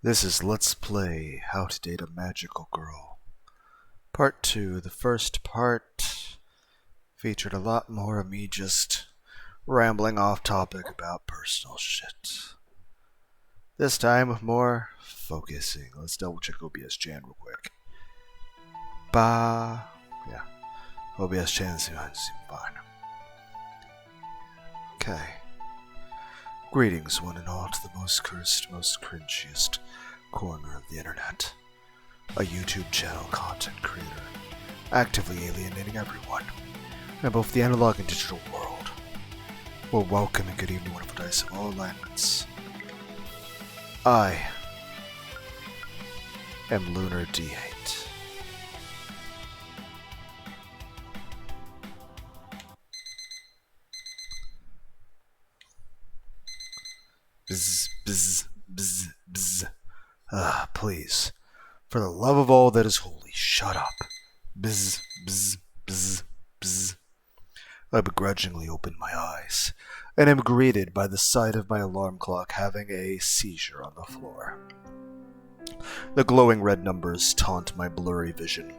This is Let's Play How to Date a Magical Girl. Part 2. The first part featured a lot more of me just rambling off topic about personal shit. This time with more focusing. Let's double check OBS Chan real quick. Yeah. OBS Chan seems fine. Okay. Greetings, one and all, to the most cursed, most cringiest corner of the internet. A YouTube channel content creator, actively alienating everyone in both the analog and digital world. Well, welcome and good evening, wonderful dice of all alignments. I am Lunar D8. Bzz, bzz, bzz, bzz. Please, for the love of all that is holy, shut up. Bzz, bzz, bzz, bzz. I begrudgingly open my eyes, and am greeted by the sight of my alarm clock having a seizure on the floor. The glowing red numbers taunt my blurry vision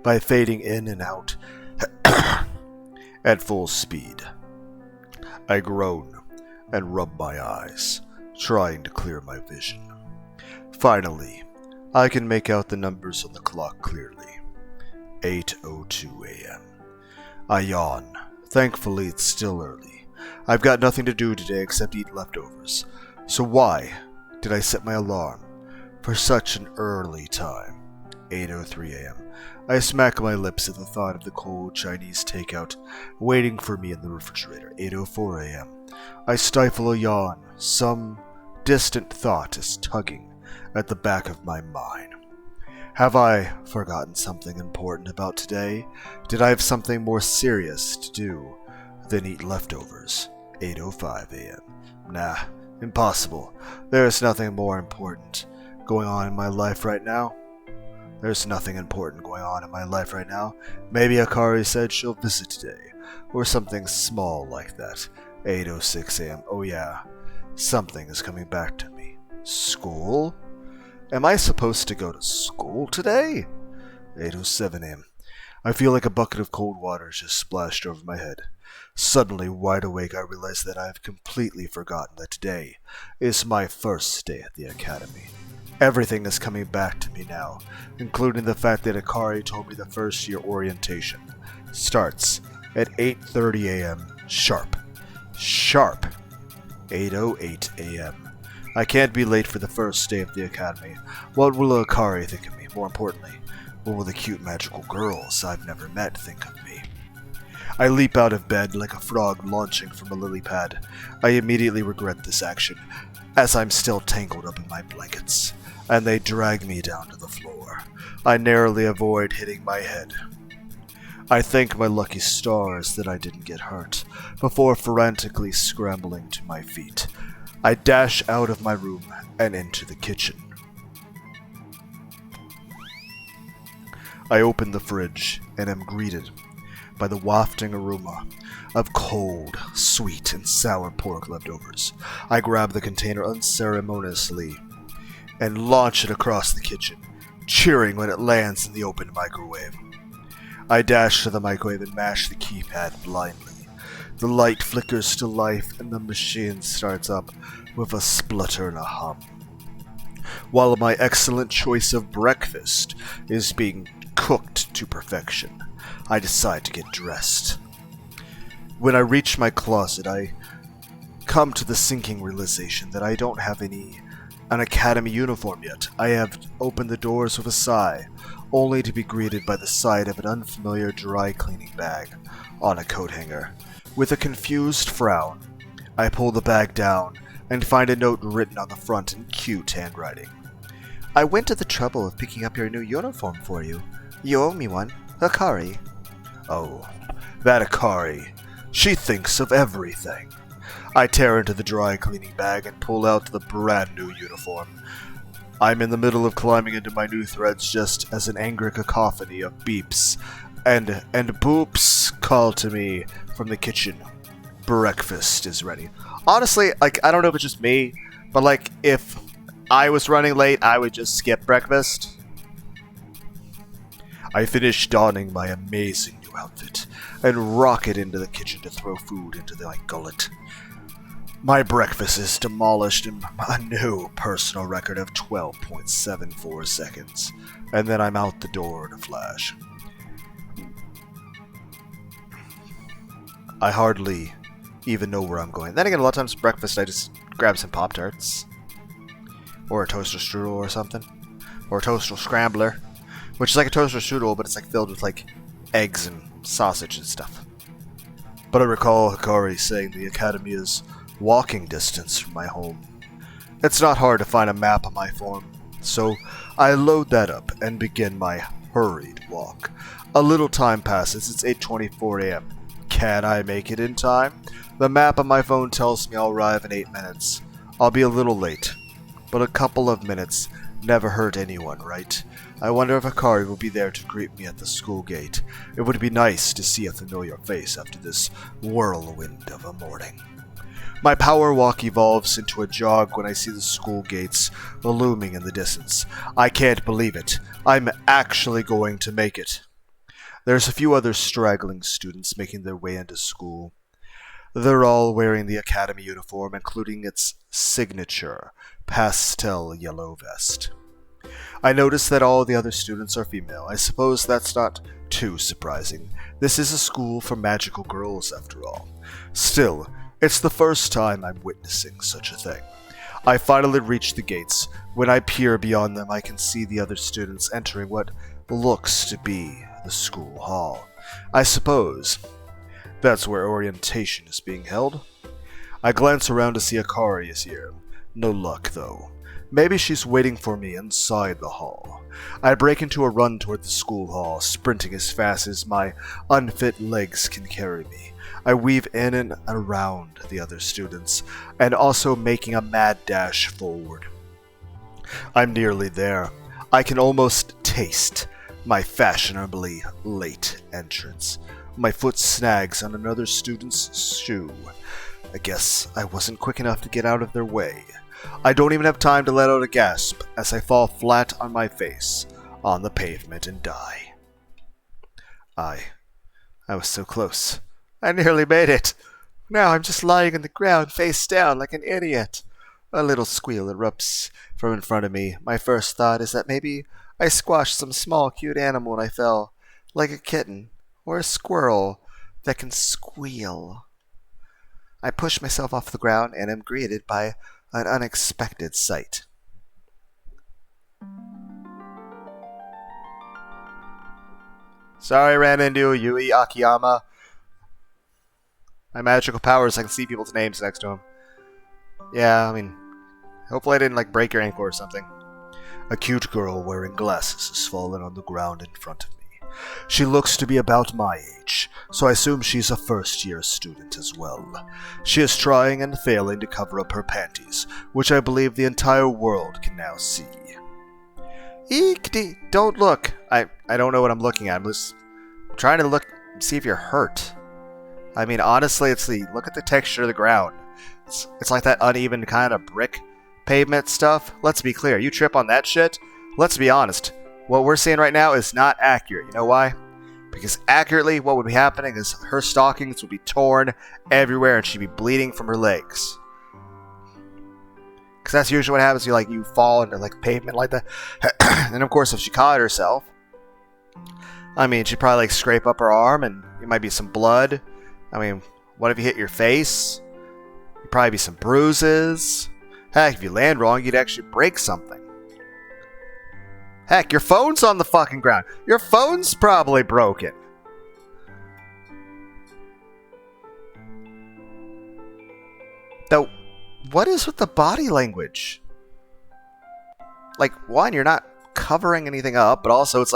by fading in and out at full speed. I groan and rub my eyes, trying to clear my vision. Finally, I can make out the numbers on the clock clearly. 8:02 a.m. I yawn. Thankfully, it's still early. I've got nothing to do today except eat leftovers. So why did I set my alarm for such an early time? 8:03 a.m. I smack my lips at the thought of the cold Chinese takeout waiting for me in the refrigerator. 8:04 a.m. I stifle a yawn. Some distant thought is tugging at the back of my mind. Have I forgotten something important about today? Did I have something more serious to do than eat leftovers? 8:05 a.m. Nah, impossible. There is nothing more important going on in my life right now. There's nothing important going on in my life right now. Maybe Akari said she'll visit today, or something small like that. 8:06 a.m. Oh yeah, something is coming back to me. School? Am I supposed to go to school today? 8:07 a.m. I feel like a bucket of cold water just splashed over my head. Suddenly, wide awake, I realize that I have completely forgotten that today is my first day at the academy. Everything is coming back to me now, including the fact that Akari told me the first year orientation starts at 8:30 a.m. sharp. 8:08 a.m. I can't be late for the first day of the academy. What will Akari think of me? More importantly, what will the cute magical girls I've never met think of me? I leap out of bed like a frog launching from a lily pad. I immediately regret this action, as I'm still tangled up in my blankets, and they drag me down to the floor. I narrowly avoid hitting my head. I thank my lucky stars that I didn't get hurt, before frantically scrambling to my feet. I dash out of my room and into the kitchen. I open the fridge and am greeted by the wafting aroma of cold, sweet, and sour pork leftovers. I grab the container unceremoniously and launch it across the kitchen, cheering when it lands in the open microwave. I dash to the microwave and mash the keypad blindly. The light flickers to life and the machine starts up with a splutter and a hum. While my excellent choice of breakfast is being cooked to perfection, I decide to get dressed. When I reach my closet, I come to the sinking realization that I don't have an academy uniform yet. I have opened the doors with a sigh, only to be greeted by the sight of an unfamiliar dry cleaning bag on a coat hanger. With a confused frown, I pull the bag down and find a note written on the front in cute handwriting. I went to the trouble of picking up your new uniform for you. You owe me one. Akari. Oh, that Akari. She thinks of everything. I tear into the dry cleaning bag and pull out the brand new uniform. I'm in the middle of climbing into my new threads just as an angry cacophony of beeps and boops call to me from the kitchen. Breakfast is ready. Honestly, I don't know if it's just me, but if I was running late, I would just skip breakfast. I finished donning my amazing new outfit and rocket into the kitchen to throw food into my gullet. My breakfast is demolished in a new personal record of 12.74 seconds, and then I'm out the door in a flash. I hardly even know where I'm going. Then again, a lot of times breakfast I just grab some Pop-Tarts. Or a toaster strudel or something. Or a toaster scrambler. Which is like a toaster strudel, but it's like filled with like eggs and sausage and stuff. But I recall Hikari saying the academy is walking distance from my home. It's not hard to find a map on my phone, so I load that up and begin my hurried walk. A little time passes, it's 8:24 a.m. Can I make it in time? The map on my phone tells me I'll arrive in 8 minutes. I'll be a little late, but a couple of minutes never hurt anyone, right? I wonder if Hikari will be there to greet me at the school gate. It would be nice to see a familiar face after this whirlwind of a morning. My power walk evolves into a jog when I see the school gates looming in the distance. I can't believe it. I'm actually going to make it. There's a few other straggling students making their way into school. They're all wearing the academy uniform, including its signature pastel yellow vest. I notice that all the other students are female. I suppose that's not too surprising. This is a school for magical girls, after all. Still, it's the first time I'm witnessing such a thing. I finally reach the gates. When I peer beyond them, I can see the other students entering what looks to be the school hall. I suppose that's where orientation is being held. I glance around to see Hikari is here. No luck, though. Maybe she's waiting for me inside the hall. I break into a run toward the school hall, sprinting as fast as my unfit legs can carry me. I weave in and around the other students, and also making a mad dash forward. I'm nearly there. I can almost taste my fashionably late entrance. My foot snags on another student's shoe. I guess I wasn't quick enough to get out of their way. I don't even have time to let out a gasp as I fall flat on my face on the pavement and die. I was so close. I nearly made it. Now I'm just lying on the ground face down like an idiot. A little squeal erupts from in front of me. My first thought is that maybe I squashed some small cute animal when I fell, like a kitten or a squirrel that can squeal. I push myself off the ground and am greeted by an unexpected sight. Sorry, I ran into Yui Akiyama. My magical powers, I can see people's names next to him. Yeah, hopefully I didn't break your ankle or something. A cute girl wearing glasses has fallen on the ground in front of me. She looks to be about my age, so I assume she's a first-year student as well. She is trying and failing to cover up her panties, which I believe the entire world can now see. Eek, don't look. I don't know what I'm looking at. I'm just trying to look, see if you're hurt. Honestly, look at the texture of the ground. It's like that uneven kind of brick pavement stuff. Let's be clear, you trip on that shit, let's be honest. What we're seeing right now is not accurate. You know why? Because accurately, what would be happening is her stockings would be torn everywhere and she'd be bleeding from her legs. Because that's usually what happens. You fall into pavement like that. And of course, if she caught herself, she'd probably scrape up her arm and it might be some blood. What if you hit your face? There'd probably be some bruises. Heck, if you land wrong, you'd actually break something. Heck, your phone's on the fucking ground. Your phone's probably broken. Though, what is with the body language? One, you're not covering anything up, but also it's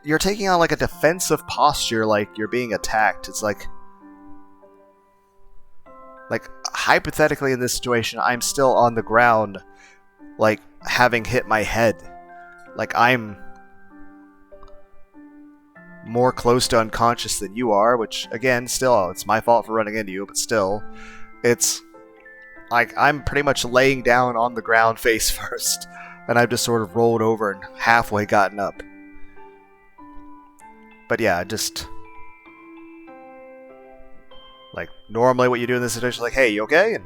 you're taking on a defensive posture like you're being attacked. It's hypothetically in this situation, I'm still on the ground, having hit my head. I'm more close to unconscious than you are, which, again, still, it's my fault for running into you, but still, it's like, I'm pretty much laying down on the ground face first. And I've just sort of rolled over and halfway gotten up. But yeah, just... like, normally what you do in this situation is like, hey, you okay?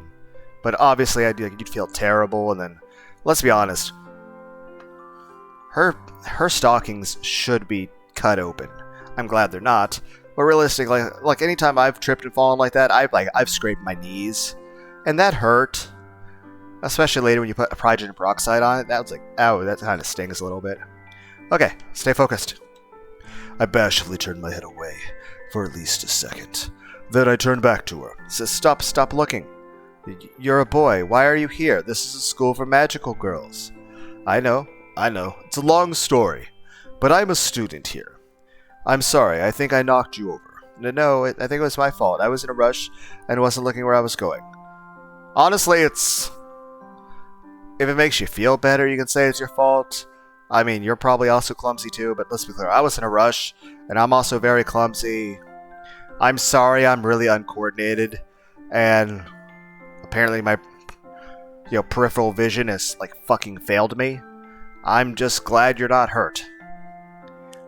But obviously, you'd feel terrible, and then... let's be honest. Her stockings should be cut open. I'm glad they're not. But realistically, like anytime I've tripped and fallen like that, I've scraped my knees. And that hurt. Especially later when you put a hydrogen peroxide on it. That was like, ow, that kind of stings a little bit. Okay, stay focused. I bashfully turned my head away for at least a second. Then I turned back to her. Said, stop looking. You're a boy. Why are you here? This is a school for magical girls. I know. It's a long story. But I'm a student here. I'm sorry. I think I knocked you over. No, I think it was my fault. I was in a rush and wasn't looking where I was going. Honestly, if it makes you feel better, you can say it's your fault. I mean, you're probably also clumsy too, but let's be clear. I was in a rush, and I'm also very clumsy. I'm sorry I'm really uncoordinated, and apparently my peripheral vision has like fucking failed me. I'm just glad you're not hurt.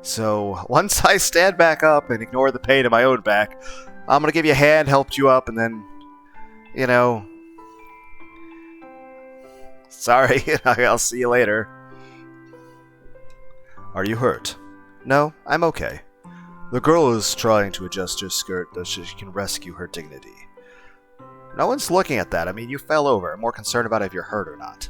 So once I stand back up and ignore the pain in my own back, I'm gonna give you a hand, help you up, and then, sorry, I'll see you later. Are you hurt? No, I'm okay. The girl is trying to adjust her skirt so she can rescue her dignity. No one's looking at that. I mean, you fell over. I'm more concerned about if you're hurt or not.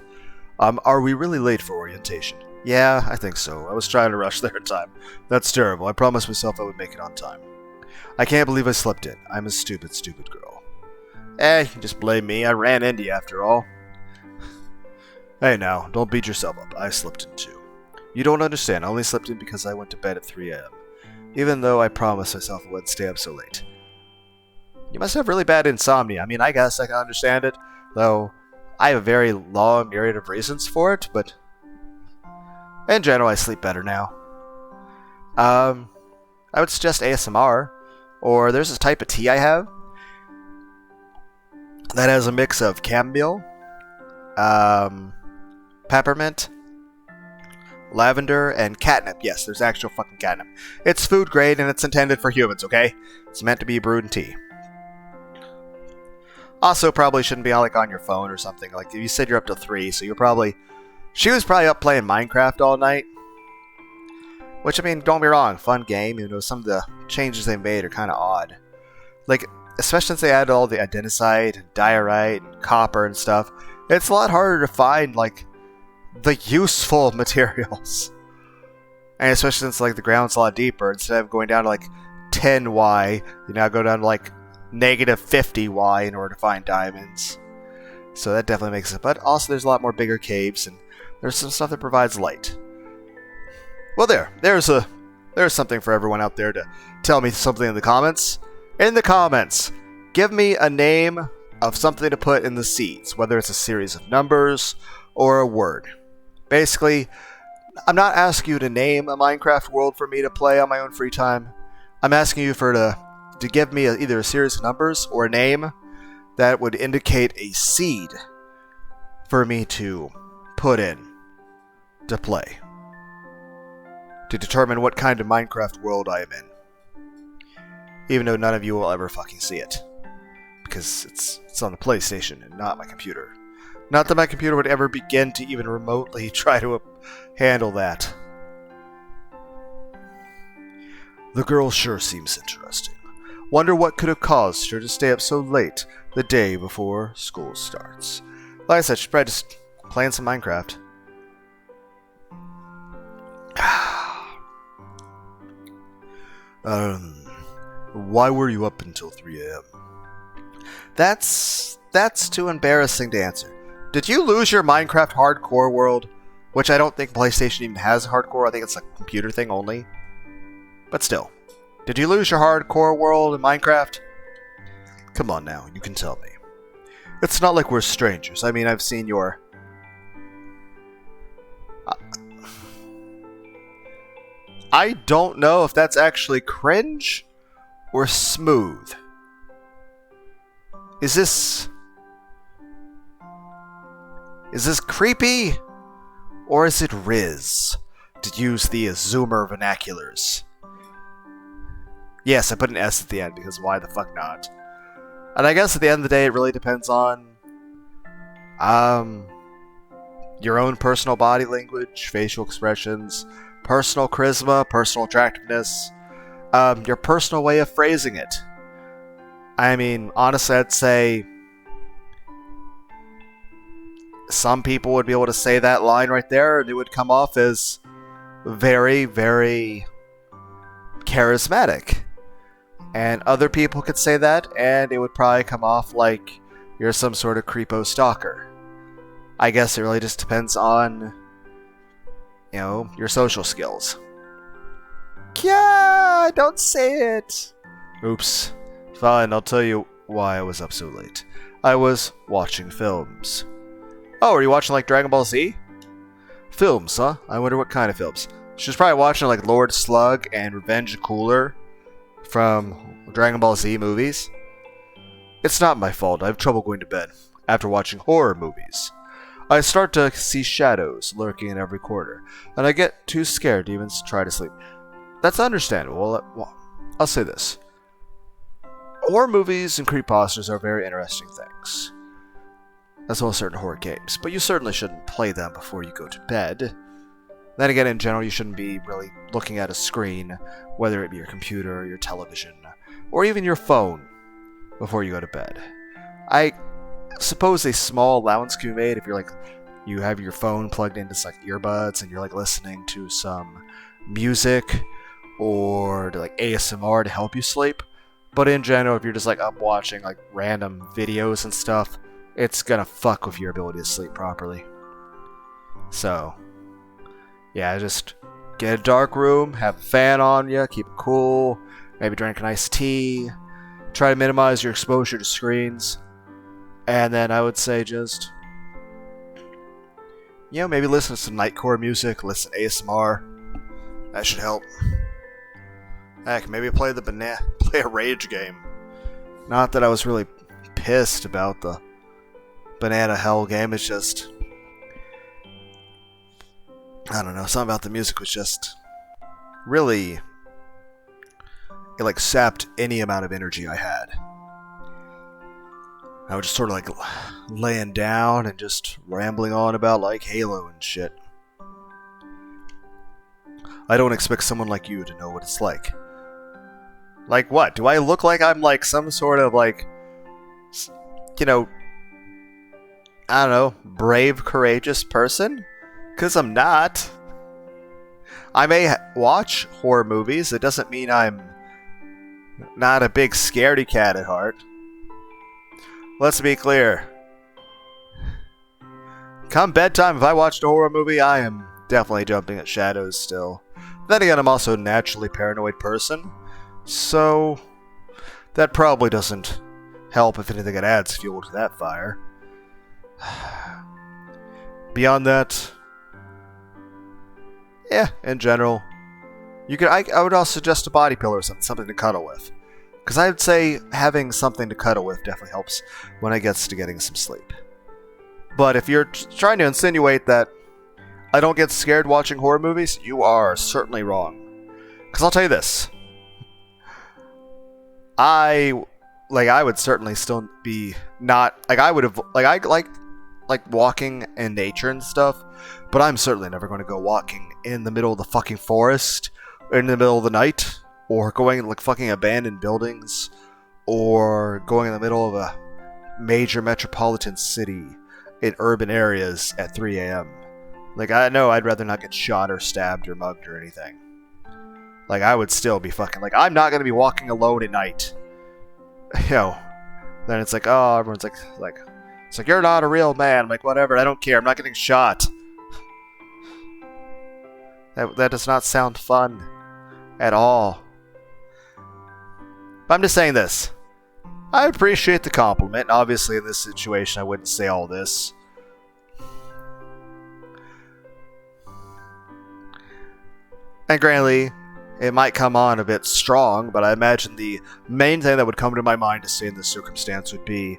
Are we really late for orientation? Yeah, I think so. I was trying to rush there in time. That's terrible. I promised myself I would make it on time. I can't believe I slept in. I'm a stupid girl. You can just blame me. I ran into you after all. Hey now, don't beat yourself up. I slept in too. You don't understand. I only slept in because I went to bed at 3 a.m. Even though I promised myself I wouldn't stay up so late. You must have really bad insomnia. I mean, I guess I can understand it. Though, I have a very long myriad of reasons for it, but... in general, I sleep better now. I would suggest ASMR. Or there's this type of tea I have that has a mix of chamomile, peppermint, lavender, and catnip. Yes, there's actual fucking catnip. It's food grade and it's intended for humans, okay? It's meant to be brewed in tea. Also, probably shouldn't be on your phone or something. Like, you said you're up till 3, so she was probably up playing Minecraft all night. Which, I mean, don't be wrong, fun game. Some of the changes they made are kind of odd. Like, especially since they added all the adenosite and diorite and copper and stuff. It's a lot harder to find, the useful materials. And especially since, the ground's a lot deeper. Instead of going down to, 10Y, you now go down to, negative 50Y in order to find diamonds. So that definitely makes it. But also there's a lot more bigger caves, and there's some stuff that provides light. Well, there's something for everyone out there to tell me something in the comments. In the comments, give me a name of something to put in the seeds, whether it's a series of numbers or a word. Basically, I'm not asking you to name a Minecraft world for me to play on my own free time. I'm asking you to give me either a series of numbers or a name that would indicate a seed for me to put in to play, to determine what kind of Minecraft world I am in. Even though none of you will ever fucking see it. Because it's on the PlayStation and not my computer. Not that my computer would ever begin to even remotely try to handle that. The girl sure seems interesting. Wonder what could have caused her to stay up so late the day before school starts. Like I said, she's probably just playing some Minecraft. Why were you up until 3 a.m.? That's too embarrassing to answer. Did you lose your Minecraft hardcore world? Which I don't think PlayStation even has hardcore. I think it's a computer thing only. But still. Did you lose your hardcore world in Minecraft? Come on now, you can tell me. It's not like we're strangers. I mean, I've seen your... I don't know if that's actually cringe or smooth. Is this... Is this creepy? Or is it Riz? To use the Zoomer vernaculars. Yes, I put an S at the end because why the fuck not? And I guess at the end of the day, it really depends on your own personal body language, facial expressions, personal charisma, personal attractiveness, your personal way of phrasing it. I mean, honestly, I'd say some people would be able to say that line right there and it would come off as very, very charismatic. And other people could say that and it would probably come off like you're some sort of creepo stalker. I guess it really just depends on, you know, your social skills. Yeah, don't say it. Oops. Fine, I'll tell you why I was up so late. I was watching films. Oh, are you watching like Dragon Ball Z? Films, huh? I wonder what kind of films. She was probably watching like Lord Slug and Revenge Cooler from Dragon Ball Z movies. It's not my fault. I have trouble going to bed after watching horror movies. I start to see shadows lurking in every corner, and I get too scared to even try to sleep. That's understandable. Well, I'll say this. Horror movies and creepypastas are very interesting things, as well as certain horror games, but you certainly shouldn't play them before you go to bed. Then again, in general, you shouldn't be really looking at a screen, whether it be your computer, your television, or even your phone, before you go to bed. I suppose a small allowance can be made if you're like, you have your phone plugged into like earbuds and you're like listening to some music or to like ASMR to help you sleep. But in general, if you're just like up watching like random videos and stuff, it's gonna fuck with your ability to sleep properly. So, yeah, just get a dark room, have a fan on you, keep it cool, maybe drink an iced tea, try to minimize your exposure to screens, and then I would say just, you know, maybe listen to some nightcore music, listen to ASMR. That should help. Heck, maybe play a rage game. Not that I was really pissed about the Banana Hell game, it's just, I don't know, something about the music was just really, it like sapped any amount of energy I had. I was just sort of like laying down and just rambling on about like Halo and shit. I don't expect someone like you to know what it's like. Like what? Do I look like I'm like some sort of like, you know, I don't know, brave, courageous person? Because I'm not. I may watch horror movies. It doesn't mean I'm not a big scaredy cat at heart. Let's be clear. Come bedtime, if I watched a horror movie, I am definitely jumping at shadows still. Then again, I'm also a naturally paranoid person. So, that probably doesn't help. If anything, it adds fuel to that fire. Beyond that, yeah, in general, you could. I would also suggest a body pillow or something to cuddle with. Because I would say having something to cuddle with definitely helps when it gets to getting some sleep. But if you're trying to insinuate that I don't get scared watching horror movies, you are certainly wrong. Because I'll tell you this. I would certainly still be not, like, I would have, like, I like walking in nature and stuff, but I'm certainly never going to go walking in the middle of the fucking forest, in the middle of the night, or going in, like, fucking abandoned buildings, or going in the middle of a major metropolitan city in urban areas at 3 a.m. Like, I know I'd rather not get shot or stabbed or mugged or anything. Like, I would still be fucking, like, I'm not going to be walking alone at night. You know, then it's like, oh, everyone's like, it's like, you're not a real man. I'm like, whatever, I don't care. I'm not getting shot. That does not sound fun at all. But I'm just saying this. I appreciate the compliment. Obviously, in this situation, I wouldn't say all this. And granted, it might come on a bit strong, but I imagine the main thing that would come to my mind to say in this circumstance would be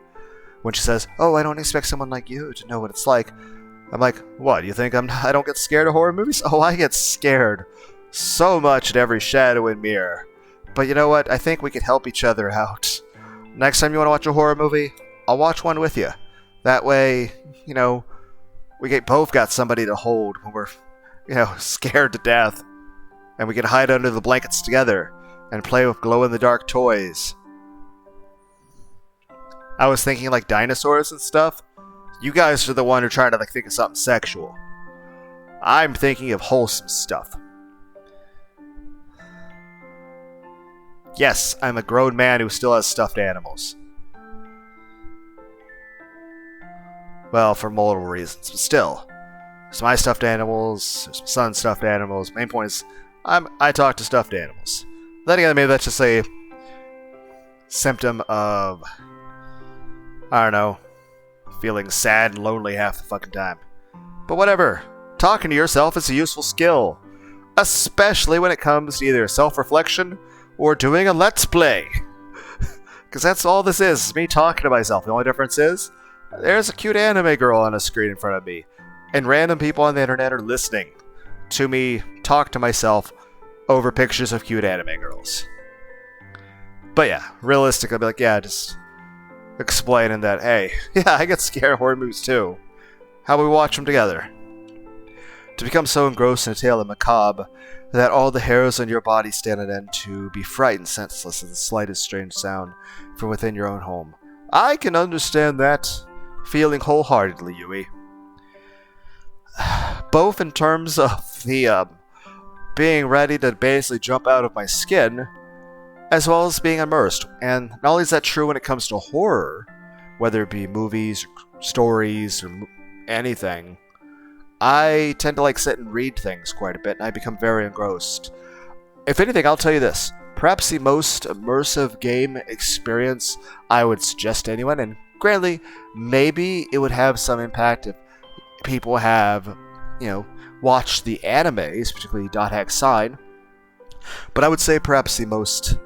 when she says, oh, I don't expect someone like you to know what it's like. I'm like, what? You think I don't get scared of horror movies? Oh, I get scared so much at every shadow and mirror. But you know what? I think we could help each other out. Next time you want to watch a horror movie, I'll watch one with you. That way, we both got somebody to hold when we're, scared to death. And we can hide under the blankets together and play with glow-in-the-dark toys. I was thinking like dinosaurs and stuff. You guys are the one who are trying to think of something sexual. I'm thinking of wholesome stuff. Yes, I'm a grown man who still has stuffed animals. Well, for multiple reasons, but still. There's my stuffed animals, there's my son's stuffed animals. Main point is, I talk to stuffed animals. Then again, maybe that's just a symptom of, I don't know, feeling sad and lonely half the fucking time. But whatever. Talking to yourself is a useful skill. Especially when it comes to either self-reflection or doing a Let's Play. Because that's all this is me talking to myself. The only difference is, there's a cute anime girl on a screen in front of me. And random people on the internet are listening to me talk to myself over pictures of cute anime girls. But yeah, realistically, I'll be like, yeah, just explaining that, hey, yeah, I get scared of horror movies too. How about we watch them together? To become so engrossed in a tale of macabre that all the hairs on your body stand on end, to be frightened senseless at the slightest strange sound from within your own home. I can understand that feeling wholeheartedly, Yui. Both in terms of the being ready to basically jump out of my skin, as well as being immersed. And not only is that true when it comes to horror, whether it be movies, or stories, or anything, I tend to sit and read things quite a bit, and I become very engrossed. If anything, I'll tell you this. Perhaps the most immersive game experience I would suggest to anyone, and granted, maybe it would have some impact if people have, watched the animes, particularly Dot Hack Sign, but I would say perhaps the most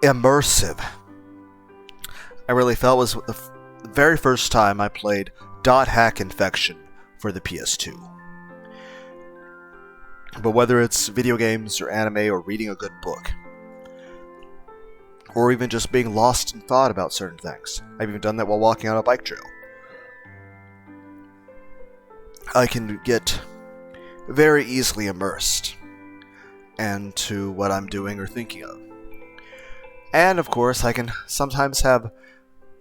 immersive I really felt was the very first time I played Dot Hack Infection for the PS2. But whether it's video games or anime or reading a good book, or even just being lost in thought about certain things, I've even done that while walking on a bike trail, I can get very easily immersed into what I'm doing or thinking of. And of course, I can sometimes have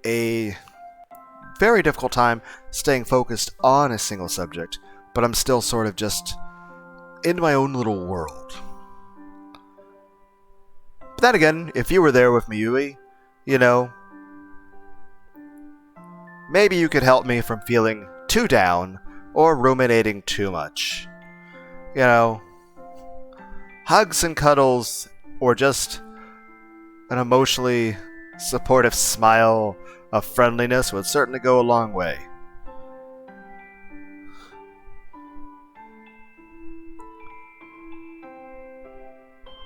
a very difficult time staying focused on a single subject, but I'm still sort of just in my own little world. But then again, if you were there with me, Yui, maybe you could help me from feeling too down or ruminating too much. Hugs and cuddles, or just an emotionally supportive smile of friendliness would certainly go a long way.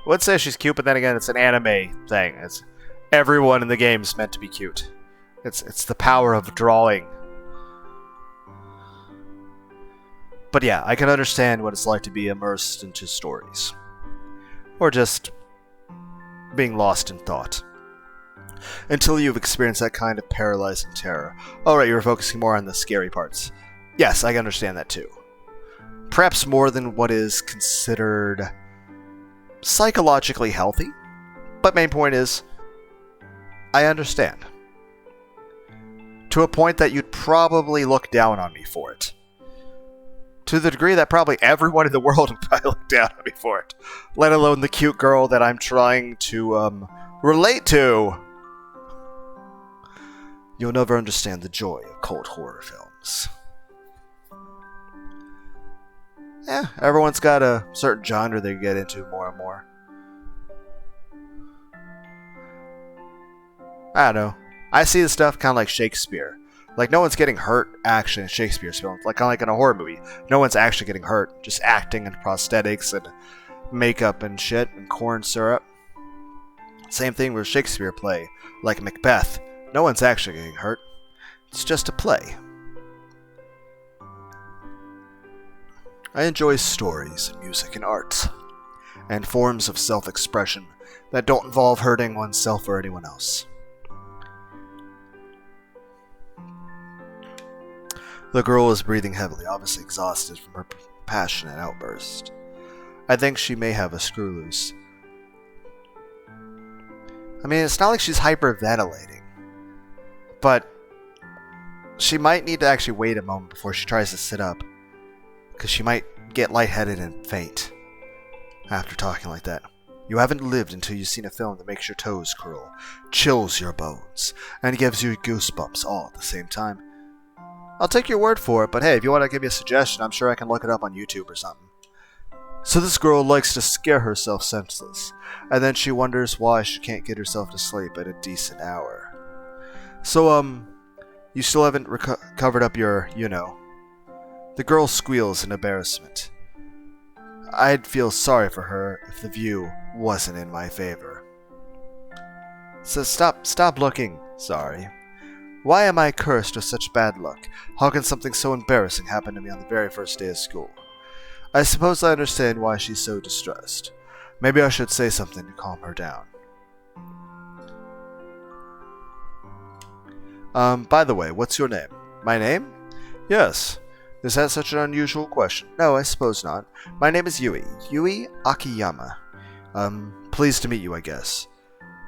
I would say she's cute, but then again, it's an anime thing. Everyone in the game is meant to be cute. It's the power of drawing. But yeah, I can understand what it's like to be immersed into stories. Or just being lost in thought. Until you've experienced that kind of paralyzing terror. Alright, you were focusing more on the scary parts. Yes, I can understand that too. Perhaps more than what is considered psychologically healthy. But main point is, I understand. To a point that you'd probably look down on me for it. To the degree that probably everyone in the world would probably look down on me for it. Let alone the cute girl that I'm trying to, relate to. You'll never understand the joy of cult horror films. Everyone's got a certain genre they get into more and more. I don't know. I see this stuff kind of like Shakespeare. No one's getting hurt actually in Shakespeare's films. Kind of like in a horror movie. No one's actually getting hurt. Just acting and prosthetics and makeup and shit and corn syrup. Same thing with Shakespeare play. Like Macbeth. No one's actually getting hurt. It's just a play. I enjoy stories, music, and art, and forms of self-expression that don't involve hurting oneself or anyone else. The girl is breathing heavily, obviously exhausted from her passionate outburst. I think she may have a screw loose. I mean, it's not like she's hyperventilating, but she might need to actually wait a moment before she tries to sit up, because she might get lightheaded and faint after talking like that. You haven't lived until you've seen a film that makes your toes curl, chills your bones, and gives you goosebumps all at the same time. I'll take your word for it, but hey, if you want to give me a suggestion, I'm sure I can look it up on YouTube or something. So this girl likes to scare herself senseless, and then she wonders why she can't get herself to sleep at a decent hour. So, you still haven't covered up your, The girl squeals in embarrassment. I'd feel sorry for her if the view wasn't in my favor. So stop looking sorry. Why am I cursed with such bad luck? How can something so embarrassing happen to me on the very first day of school? I suppose I understand why she's so distressed. Maybe I should say something to calm her down. By the way, what's your name? My name? Yes. Is that such an unusual question? No, I suppose not. My name is Yui. Yui Akiyama. Pleased to meet you, I guess.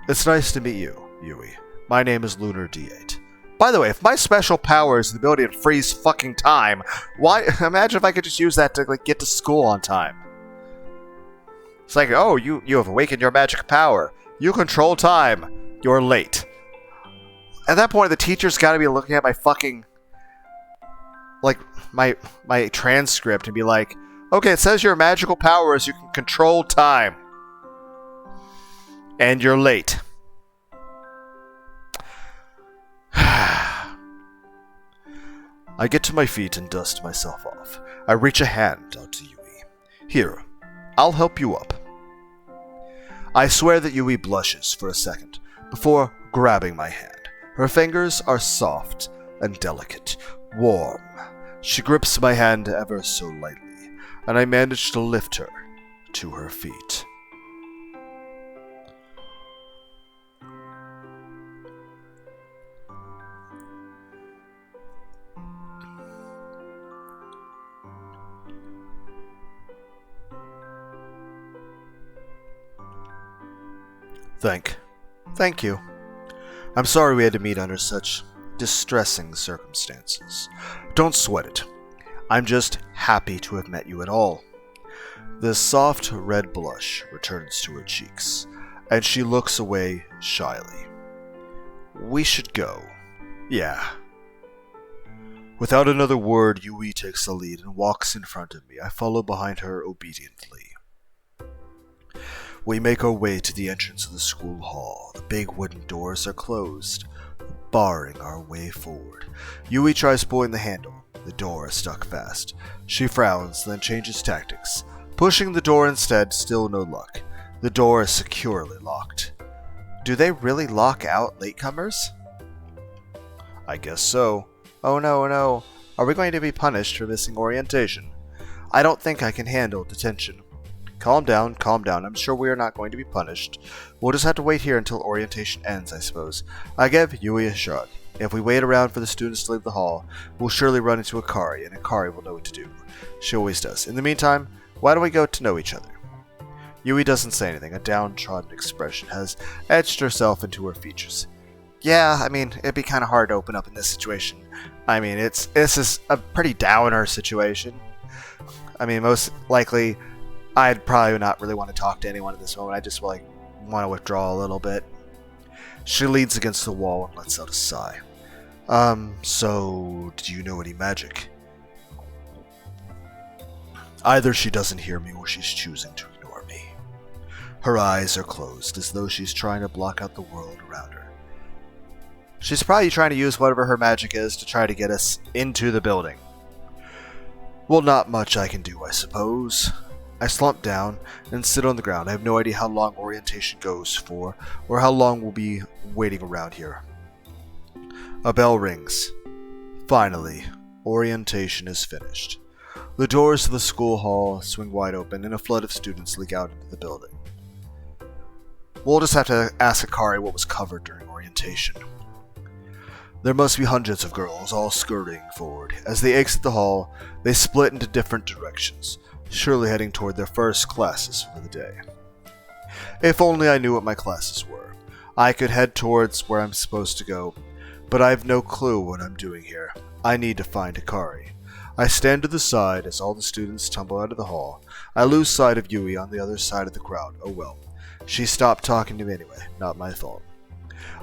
It's nice to meet you, Yui. My name is Lunar D8. By the way, if my special power is the ability to freeze fucking time, why? Imagine if I could just use that to get to school on time. It's like, oh, you have awakened your magic power. You control time. You're late. At that point, the teacher's got to be looking at my fucking, my transcript and be like, okay, it says your magical power is you can control time. And you're late. I get to my feet and dust myself off. I reach a hand out to Yui. Here, I'll help you up. I swear that Yui blushes for a second before grabbing my hand. Her fingers are soft and delicate, warm. She grips my hand ever so lightly, and I manage to lift her to her feet. Thank you. I'm sorry we had to meet under such distressing circumstances. Don't sweat it. I'm just happy to have met you at all. The soft red blush returns to her cheeks, and she looks away shyly. We should go. Yeah. Without another word, Yui takes the lead and walks in front of me. I follow behind her obediently. We make our way to the entrance of the school hall. The big wooden doors are closed, barring our way forward. Yui tries pulling the handle. The door is stuck fast. She frowns, then changes tactics. Pushing the door instead, still no luck. The door is securely locked. Do they really lock out latecomers? I guess so. Oh no. Are we going to be punished for missing orientation? I don't think I can handle detention. Calm down. I'm sure we are not going to be punished. We'll just have to wait here until orientation ends, I suppose. I give Yui a shrug. If we wait around for the students to leave the hall, we'll surely run into Akari, and Akari will know what to do. She always does. In the meantime, why don't we go to know each other? Yui doesn't say anything. A downtrodden expression has etched herself into her features. Yeah, I mean, it'd be kind of hard to open up in this situation. I mean, this is a pretty downer situation. I mean, most likely, I'd probably not really want to talk to anyone at this moment. I just want to withdraw a little bit. She leans against the wall and lets out a sigh. So, do you know any magic? Either she doesn't hear me or she's choosing to ignore me. Her eyes are closed as though she's trying to block out the world around her. She's probably trying to use whatever her magic is to try to get us into the building. Well, not much I can do, I suppose. I slump down and sit on the ground. I have no idea how long orientation goes for, or how long we'll be waiting around here. A bell rings. Finally, orientation is finished. The doors to the school hall swing wide open and a flood of students leak out into the building. We'll just have to ask Akari what was covered during orientation. There must be hundreds of girls, all scurrying forward. As they exit the hall, they split into different directions, surely heading toward their first classes for the day. If only I knew what my classes were. I could head towards where I'm supposed to go, but I have no clue what I'm doing here. I need to find Akari. I stand to the side as all the students tumble out of the hall. I lose sight of Yui on the other side of the crowd. Oh well. She stopped talking to me anyway, not my fault.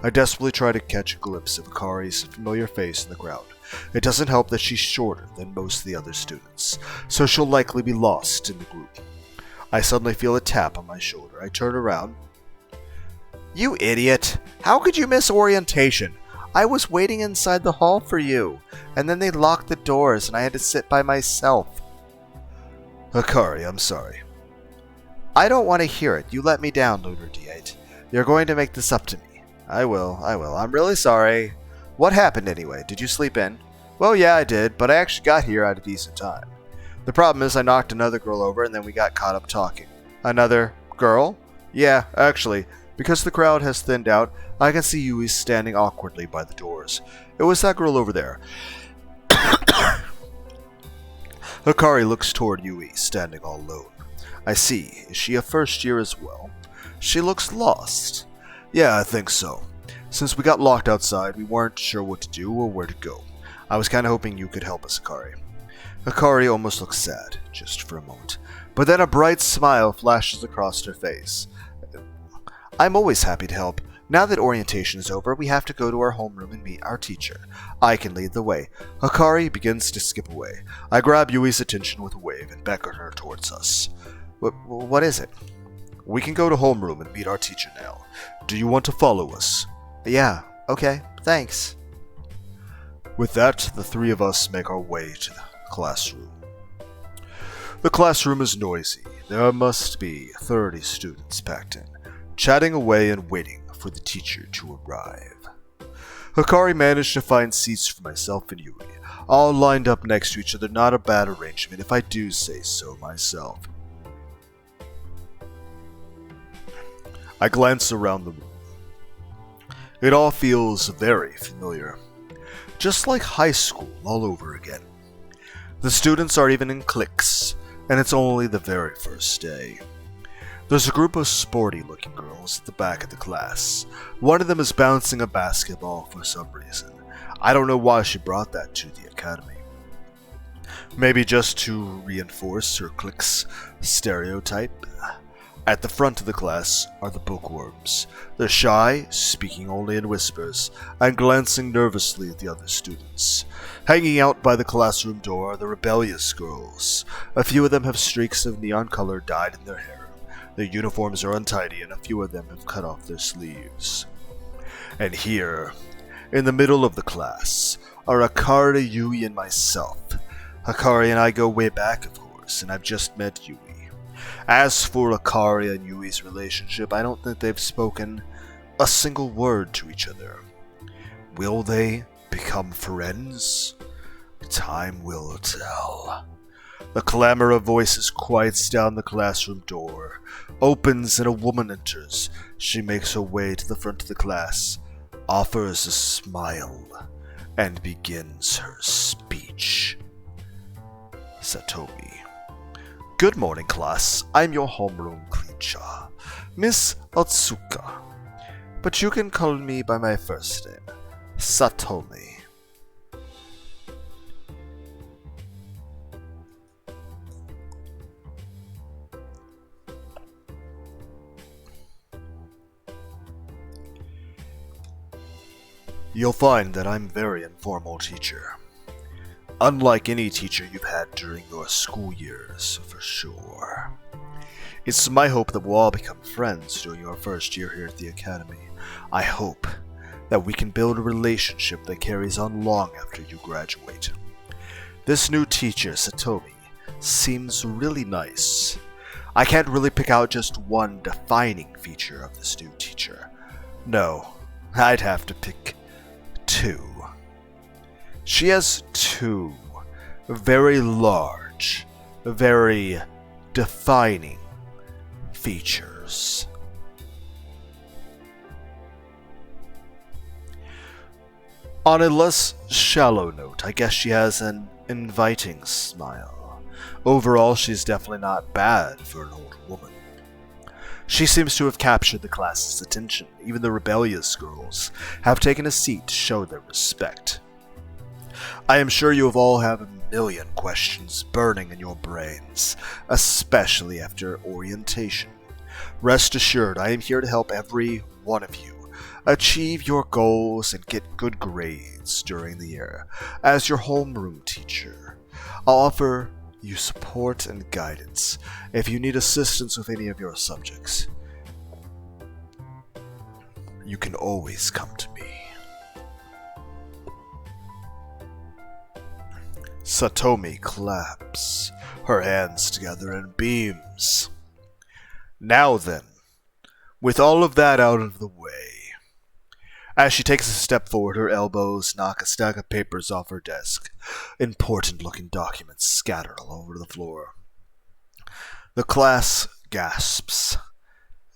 I desperately try to catch a glimpse of Akari's familiar face in the crowd. It doesn't help that she's shorter than most of the other students, so she'll likely be lost in the group. I suddenly feel a tap on my shoulder. I turn around. You idiot! How could you miss orientation? I was waiting inside the hall for you, and then they locked the doors and I had to sit by myself. Akari, I'm sorry. I don't want to hear it. You let me down, Lunar D8. You're going to make this up to me. I will. I'm really sorry. What happened anyway? Did you sleep in? Well, yeah, I did, but I actually got here at a decent time. The problem is I knocked another girl over and then we got caught up talking. Another girl? Yeah, actually. Because the crowd has thinned out, I can see Yui standing awkwardly by the doors. It was that girl over there. Akari looks toward Yui, standing all alone. I see. Is she a first year as well? She looks lost. Yeah, I think so. Since we got locked outside, we weren't sure what to do or where to go. I was kinda hoping you could help us, Akari. Akari almost looks sad, just for a moment. But then a bright smile flashes across her face. I'm always happy to help. Now that orientation is over, we have to go to our homeroom and meet our teacher. I can lead the way. Akari begins to skip away. I grab Yui's attention with a wave and beckon her towards us. What is it? We can go to homeroom and meet our teacher now. Do you want to follow us? Yeah, okay, thanks. With that, the three of us make our way to the classroom. The classroom is noisy. There must be 30 students packed in, chatting away and waiting for the teacher to arrive. Akari managed to find seats for myself and Yui, all lined up next to each other. Not a bad arrangement, if I do say so myself. I glance around the room. It all feels very familiar. Just like high school all over again. The students are even in cliques, and it's only the very first day. There's a group of sporty-looking girls at the back of the class. One of them is bouncing a basketball for some reason. I don't know why she brought that to the academy. Maybe just to reinforce her clique's stereotype. At the front of the class are the bookworms. They're shy, speaking only in whispers, and glancing nervously at the other students. Hanging out by the classroom door are the rebellious girls. A few of them have streaks of neon color dyed in their hair. Their uniforms are untidy, and a few of them have cut off their sleeves. And here, in the middle of the class, are Akari, Yui, and myself. Akari and I go way back, of course, and I've just met Yui. As for Akari and Yui's relationship, I don't think they've spoken a single word to each other. Will they become friends? Time will tell. The clamor of voices quiets down. The classroom door opens and a woman enters. She makes her way to the front of the class, offers a smile, and begins her speech. Satomi. Good morning, class. I'm your homeroom teacher, Miss Otsuka. But you can call me by my first name, Satomi. You'll find that I'm a very informal teacher. Unlike any teacher you've had during your school years, for sure. It's my hope that we'll all become friends during your first year here at the Academy. I hope that we can build a relationship that carries on long after you graduate. This new teacher, Satomi, seems really nice. I can't really pick out just one defining feature of this new teacher. No, I'd have to pick two. She has two very large very defining features. On a less shallow note, I guess she has an inviting smile. Overall, she's definitely not bad for an older woman. She seems to have captured the class's attention. Even the rebellious girls have taken a seat to show their respect. I am sure you have all have a million questions burning in your brains, especially after orientation. Rest assured, I am here to help every one of you achieve your goals and get good grades during the year. As your homeroom teacher, I'll offer you support and guidance if you need assistance with any of your subjects. You can always come to me. Satomi claps her hands together and beams. Now then, with all of that out of the way, as she takes a step forward, her elbows knock a stack of papers off her desk. Important-looking documents scatter all over the floor. The class gasps,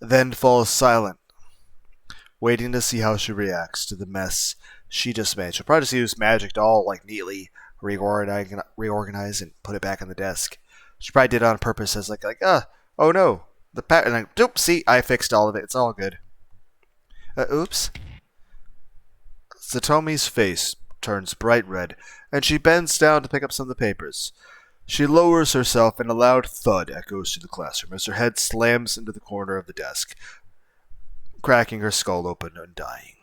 then falls silent, waiting to see how she reacts to the mess she just made. She'll probably just use magic to all neatly reorganize and put it back on the desk. She probably did it on purpose as oh no, the pattern. Oops, see, I fixed all of it. It's all good. Oops. Satomi's face turns bright red, and she bends down to pick up some of the papers. She lowers herself, and a loud thud echoes through the classroom as her head slams into the corner of the desk, cracking her skull open and dying.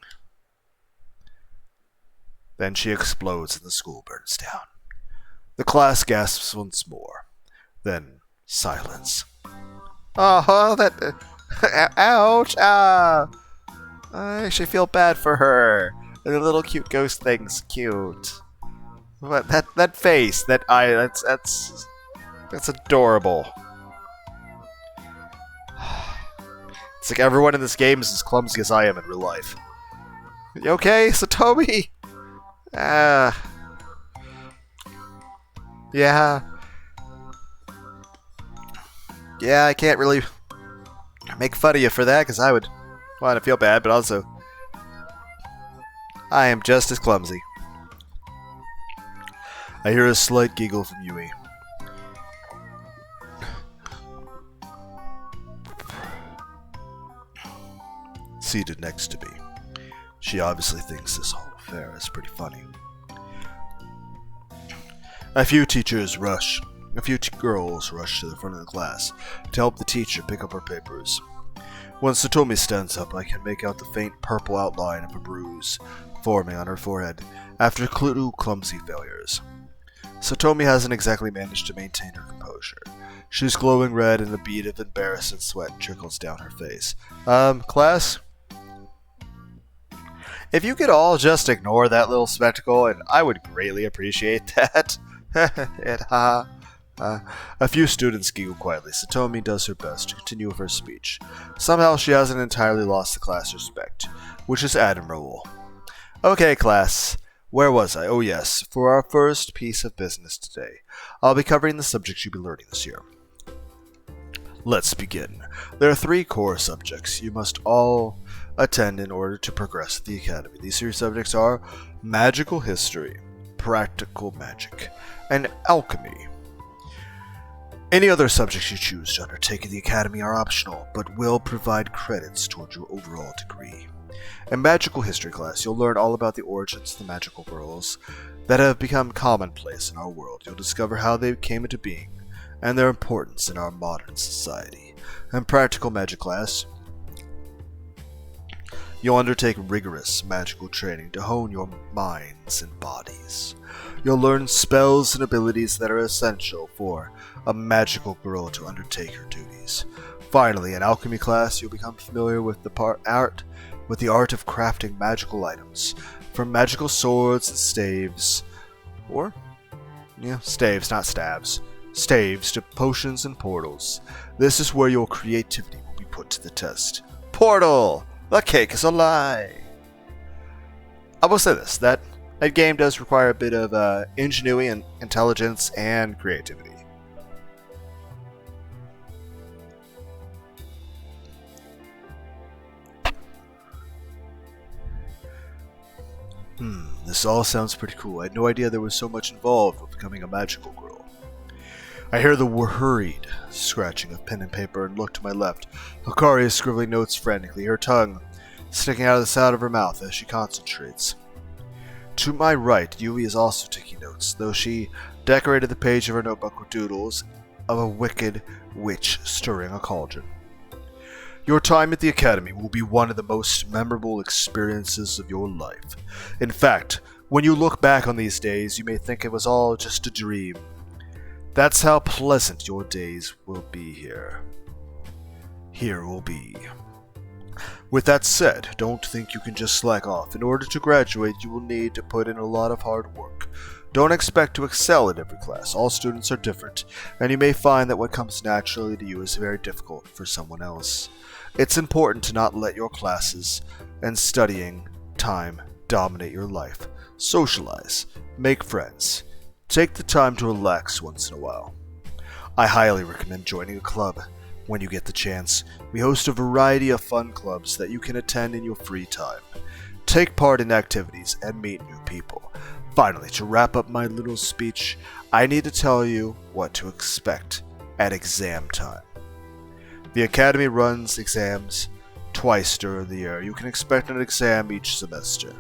Then she explodes and the school burns down. The class gasps once more. Then silence. Oh, that... ouch! Ah! I actually feel bad for her. The little cute ghost thing's cute. But that face, that eye, that's adorable. It's like everyone in this game is as clumsy as I am in real life. You okay, Satomi? Yeah. Yeah, I can't really make fun of you for that, because I would want to feel bad, but also I am just as clumsy. I hear a slight giggle from Yui. Seated next to me. She obviously thinks this whole affair is pretty funny. A few girls rush to the front of the class to help the teacher pick up her papers. When Satomi stands up, I can make out the faint purple outline of a bruise forming on her forehead after two clumsy failures. Satomi hasn't exactly managed to maintain her composure. She's glowing red and a bead of embarrassed sweat trickles down her face. Class? If you could all just ignore that little spectacle, and I would greatly appreciate that. A few students giggle quietly. Satomi does her best to continue with her speech. Somehow she hasn't entirely lost the class respect, which is admirable. Okay, class. Where was I? Oh yes, for our first piece of business today, I'll be covering the subjects you'll be learning this year. Let's begin. There are 3 core subjects you must all attend in order to progress at the Academy. These 3 subjects are Magical History, Practical Magic, and Alchemy. Any other subjects you choose to undertake at the Academy are optional, but will provide credits towards your overall degree. In Magical History class, you'll learn all about the origins of the magical worlds that have become commonplace in our world. You'll discover how they came into being and their importance in our modern society. In Practical Magic class, you'll undertake rigorous magical training to hone your minds and bodies. You'll learn spells and abilities that are essential for a magical girl to undertake her duties. Finally, in Alchemy class, you'll become familiar with the art of crafting magical items, from magical swords and staves, staves, not stabs, staves to potions and portals. This is where your creativity will be put to the test. Portal! The cake is a lie! I will say this, that game does require a bit of ingenuity and intelligence and creativity. This all sounds pretty cool. I had no idea there was so much involved with becoming a magical girl. I hear the hurried scratching of pen and paper and look to my left. Hikari is scribbling notes frantically, her tongue sticking out of the side of her mouth as she concentrates. To my right, Yui is also taking notes, though she decorated the page of her notebook with doodles of a wicked witch stirring a cauldron. Your time at the academy will be one of the most memorable experiences of your life. In fact, when you look back on these days, you may think it was all just a dream. That's how pleasant your days will be here. Here will be. With that said, don't think you can just slack off. In order to graduate, you will need to put in a lot of hard work. Don't expect to excel in every class. All students are different, and you may find that what comes naturally to you is very difficult for someone else. It's important to not let your classes and studying time dominate your life. Socialize. Make friends. Take the time to relax once in a while. I highly recommend joining a club when you get the chance. We host a variety of fun clubs that you can attend in your free time. Take part in activities and meet new people. Finally, to wrap up my little speech, I need to tell you what to expect at exam time. The Academy runs exams twice during the year. You can expect an exam each semester.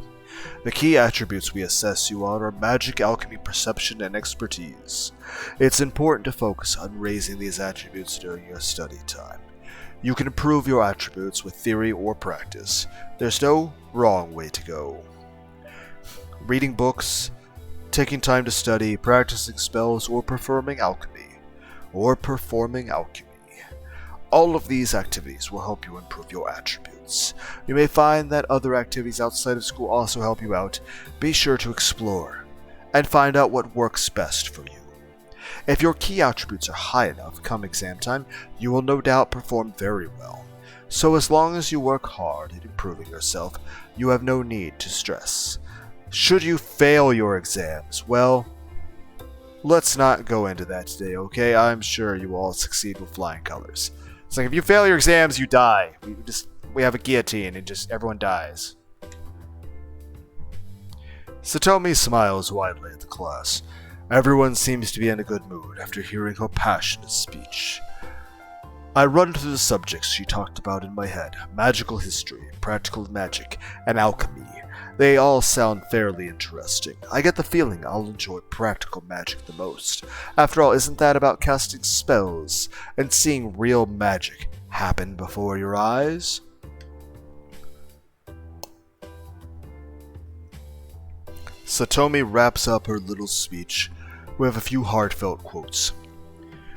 The key attributes we assess you on are magic, alchemy, perception, and expertise. It's important to focus on raising these attributes during your study time. You can improve your attributes with theory or practice. There's no wrong way to go. Reading books, taking time to study, practicing spells, or performing alchemy. All of these activities will help you improve your attributes. You may find that other activities outside of school also help you out. Be sure to explore and find out what works best for you. If your key attributes are high enough come exam time, you will no doubt perform very well. So as long as you work hard at improving yourself, you have no need to stress. Should you fail your exams, well, let's not go into that today, okay? I'm sure you will all succeed with flying colors. It's like if you fail your exams, you die. We have a guillotine and just everyone dies. Satomi smiles widely at the class. Everyone seems to be in a good mood after hearing her passionate speech. I run through the subjects she talked about in my head: magical history, practical magic, and alchemy. They all sound fairly interesting. I get the feeling I'll enjoy practical magic the most. After all, isn't that about casting spells and seeing real magic happen before your eyes? Satomi wraps up her little speech with a few heartfelt quotes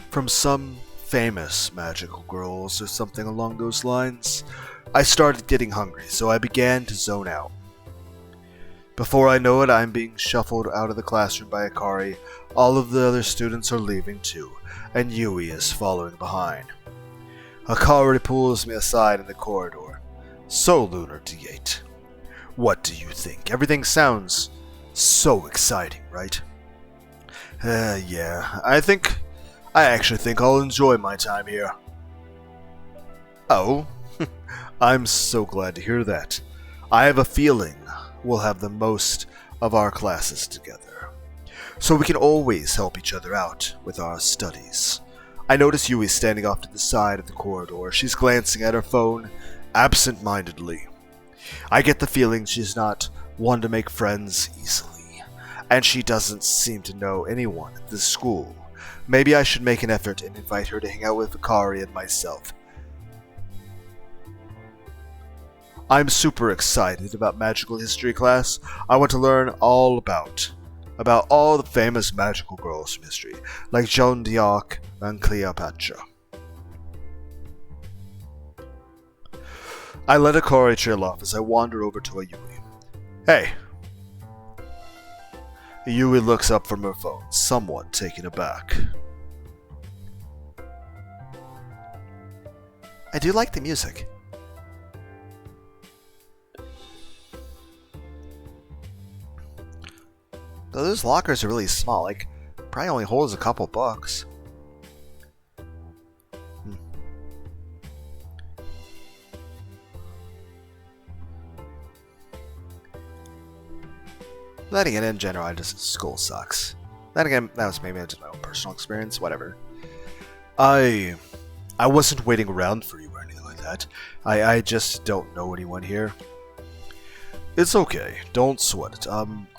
from some famous magical girls or something along those lines. I started getting hungry, so I began to zone out. Before I know it, I'm being shuffled out of the classroom by Hikari. All of the other students are leaving too, and Yui is following behind. Hikari pulls me aside in the corridor. So, Lunar D8, what do you think? Everything sounds so exciting, right? Yeah, I actually think I'll enjoy my time here. Oh, I'm so glad to hear that. I have a feeling we'll have the most of our classes together, so we can always help each other out with our studies. I notice Yui standing off to the side of the corridor. She's glancing at her phone absent-mindedly. I get the feeling she's not one to make friends easily, and she doesn't seem to know anyone at this school. Maybe I should make an effort and invite her to hang out with Hikari and myself. I'm super excited about magical history class. I want to learn all about all the famous magical girls from history, like Joan d'Arc and Cleopatra. I let Hikari trail off as I wander over to a Yui. Hey! Yui looks up from her phone, somewhat taken aback. I do like the music. Though those lockers are really small, like, probably only holds a couple books. Then again, in general, school sucks. Then again, that was maybe just my own personal experience, whatever. I wasn't waiting around for you or anything like that. I just don't know anyone here. It's okay, don't sweat it.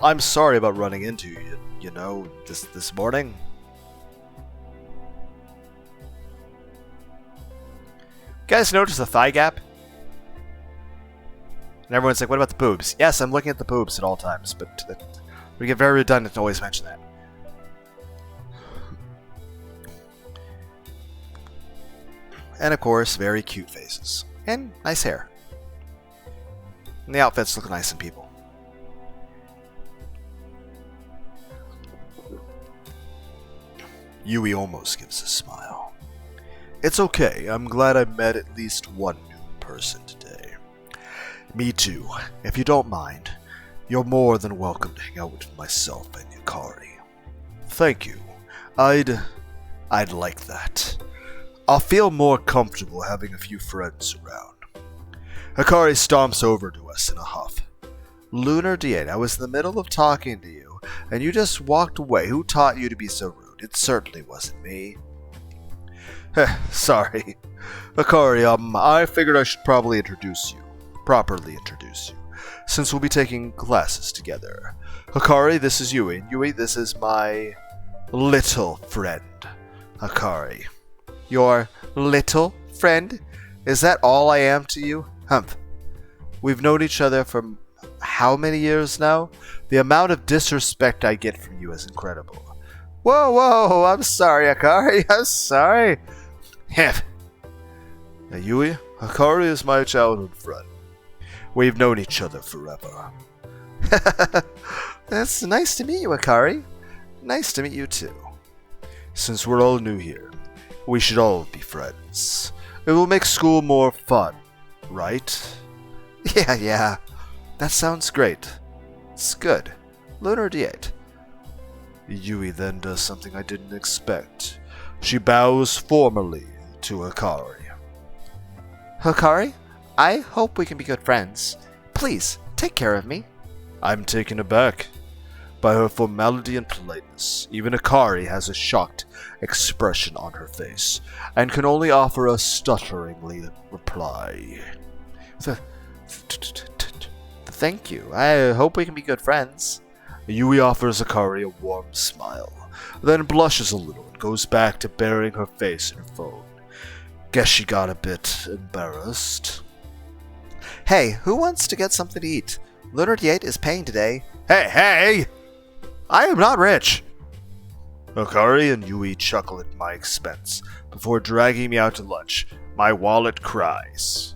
I'm sorry about running into you, you know, this morning. Guys notice the thigh gap? And everyone's like, what about the boobs? Yes, I'm looking at the boobs at all times, but we get very redundant to always mention that. And of course, very cute faces. And nice hair. And the outfits look nice on people. Yui almost gives a smile. It's okay, I'm glad I met at least one new person today. Me too. If you don't mind, you're more than welcome to hang out with myself and Yukari. Thank you. I'd like that. I'll feel more comfortable having a few friends around. Hikari stomps over to us in a huff. Lunar D8, I was in the middle of talking to you, and you just walked away. Who taught you to be so rude? It certainly wasn't me. Sorry. Hikari, I figured I should properly introduce you, since we'll be taking classes together. Hikari, this is Yui. Yui, this is my little friend, Hikari. Your little friend? Is that all I am to you? Humph. We've known each other for how many years now? The amount of disrespect I get from you is incredible. Whoa, I'm sorry, Hikari, I'm sorry. Humph. Now, Yui, Hikari is my childhood friend. We've known each other forever. That's nice to meet you, Hikari. Nice to meet you too. Since we're all new here, we should all be friends. It will make school more fun, right? Yeah. That sounds great. It's good. Lunar D8. Yui then does something I didn't expect. She bows formally to Hikari. Hikari, I hope we can be good friends. Please, take care of me. I'm taken aback by her formality and politeness. Even Hikari has a shocked expression on her face, and can only offer a stutteringly reply. Thank you. I hope we can be good friends. Yui offers Hikari a warm smile, then blushes a little and goes back to burying her face in her phone. Guess she got a bit embarrassed. Hey, who wants to get something to eat? Lunar D8 is paying today. Hey! I am not rich! Hikari and Yui chuckle at my expense before dragging me out to lunch. My wallet cries.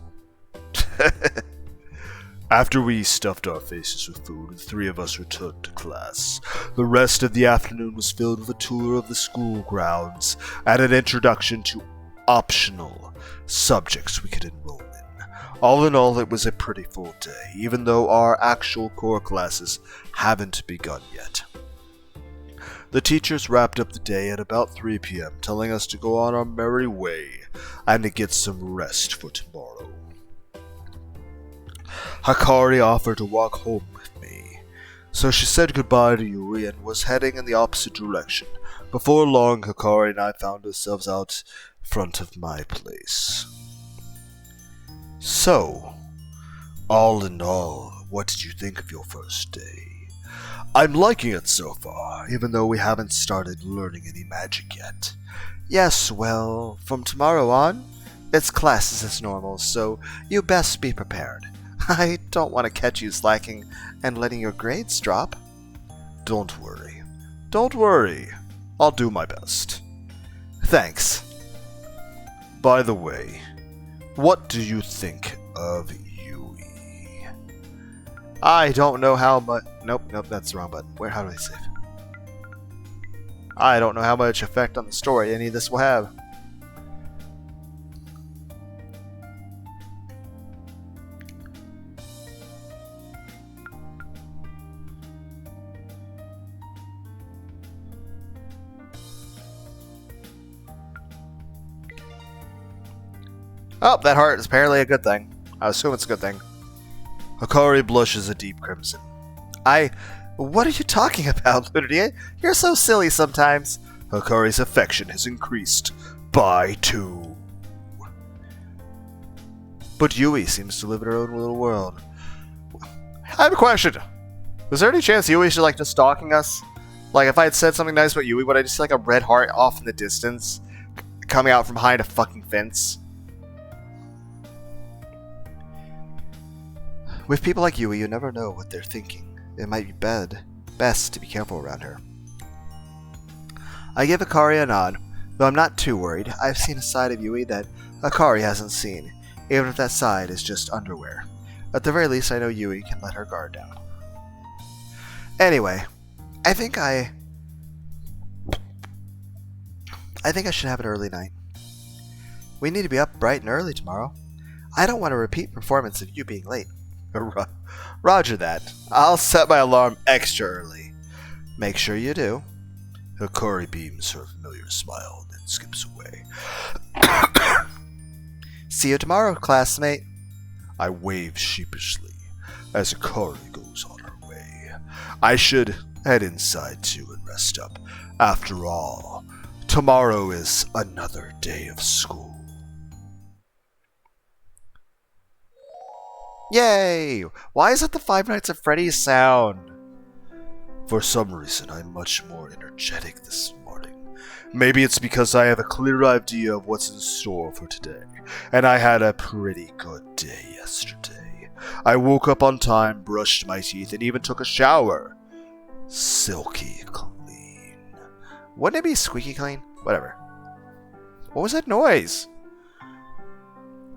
After we stuffed our faces with food, the three of us returned to class. The rest of the afternoon was filled with a tour of the school grounds and an introduction to optional subjects we could enroll in. All in all, it was a pretty full day, even though our actual core classes haven't begun yet. The teachers wrapped up the day at about 3 p.m., telling us to go on our merry way and to get some rest for tomorrow. Hikari offered to walk home with me, so she said goodbye to Yui and was heading in the opposite direction. Before long, Hikari and I found ourselves out front of my place. So, all in all, what did you think of your first day? I'm liking it so far, even though we haven't started learning any magic yet. Yes, well, from tomorrow on, it's classes as normal, so you best be prepared. I don't want to catch you slacking and letting your grades drop. Don't worry. I'll do my best. Thanks. By the way, what do you think of Yui? I don't know how much... Nope, that's the wrong button. How do I save? I don't know how much effect on the story any of this will have. Oh, that heart is apparently a good thing. I assume it's a good thing. Hikari blushes a deep crimson. I What are you talking about, Lunar? You're so silly sometimes. Hikari's affection has increased by 2. But Yui seems to live in her own little world. I have a question. Was there any chance Yui's just stalking us? Like, if I had said something nice about Yui, would I just see a red heart off in the distance? Coming out from behind a fucking fence? With people like Yui, you never know what they're thinking. It might be best to be careful around her. I give Hikari a nod, though I'm not too worried. I've seen a side of Yui that Hikari hasn't seen, even if that side is just underwear. At the very least, I know Yui can let her guard down. Anyway, I think I should have an early night. We need to be up bright and early tomorrow. I don't want a repeat performance of you being late. Roger that. I'll set my alarm extra early. Make sure you do. Hikari beams her familiar smile, then skips away. See you tomorrow, classmate. I wave sheepishly as Hikari goes on her way. I should head inside too and rest up. After all, tomorrow is another day of school. Yay! Why is it the Five Nights at Freddy's sound? For some reason, I'm much more energetic this morning. Maybe it's because I have a clear idea of what's in store for today, and I had a pretty good day yesterday. I woke up on time, brushed my teeth, and even took a shower. Silky clean. Wouldn't it be squeaky clean? Whatever. What was that noise?